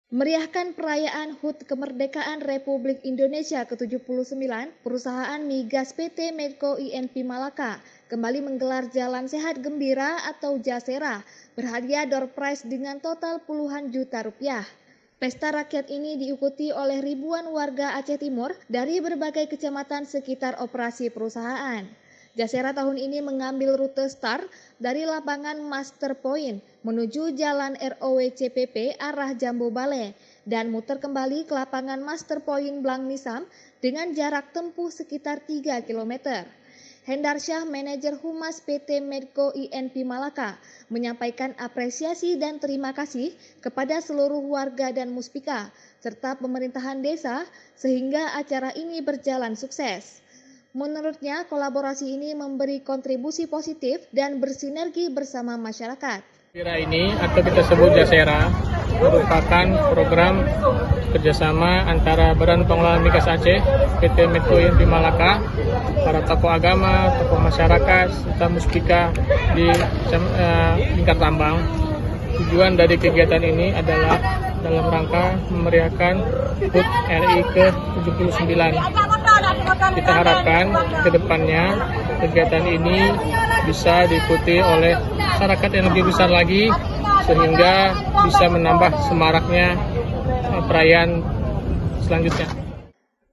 Meriahkan perayaan HUT Kemerdekaan Republik Indonesia ke-79, perusahaan migas PT Medco INP Malaka kembali menggelar Jalan Sehat Gembira atau JASERA berhadiah door prize dengan total puluhan juta rupiah. Pesta rakyat ini diikuti oleh ribuan warga Aceh Timur dari berbagai kecamatan sekitar operasi perusahaan. JASERA tahun ini mengambil rute start dari lapangan Master Point menuju Jalan ROW-CPP arah Jambu Bale dan muter kembali ke lapangan Master Point Blang Nisam dengan jarak tempuh sekitar 3 km. Hendar Syah, manajer Humas PT Medco INP Malaka, menyampaikan apresiasi dan terima kasih kepada seluruh warga dan muspika serta pemerintahan desa sehingga acara ini berjalan sukses. Menurutnya, kolaborasi ini memberi kontribusi positif dan bersinergi bersama masyarakat. Ini atau kita sebut JASERA merupakan program kerjasama antara Badan Pengelola Migas Aceh, PT Medco INP Malaka, para tokoh agama, tokoh masyarakat, serta muspika di lingkar tambang. Tujuan dari kegiatan ini adalah dalam rangka memeriahkan HUT RI ke-79. Kita harapkan ke depannya kegiatan ini bisa diikuti oleh masyarakat yang lebih besar lagi sehingga bisa menambah semaraknya perayaan selanjutnya.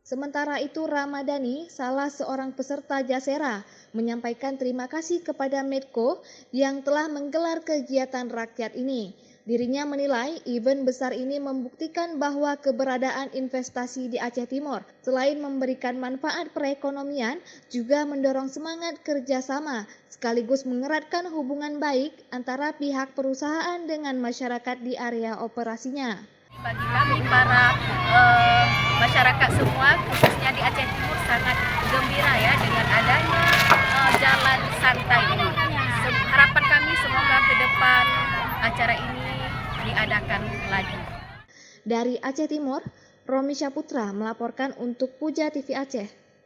Sementara itu Ramadhani, salah seorang peserta JASERA, menyampaikan terima kasih kepada Medco yang telah menggelar kegiatan rakyat ini. Dirinya menilai event besar ini membuktikan bahwa keberadaan investasi di Aceh Timur selain memberikan manfaat perekonomian juga mendorong semangat kerjasama sekaligus mengeratkan hubungan baik antara pihak perusahaan dengan masyarakat di area operasinya. Bagi kami para masyarakat semua khususnya di Aceh Timur sangat gembira ya dengan adanya jalan santai ini. Harapan kami semoga ke depan acara ini diadakan lagi. Dari Aceh Timur, Romi Syaputra melaporkan untuk Puja TV Aceh.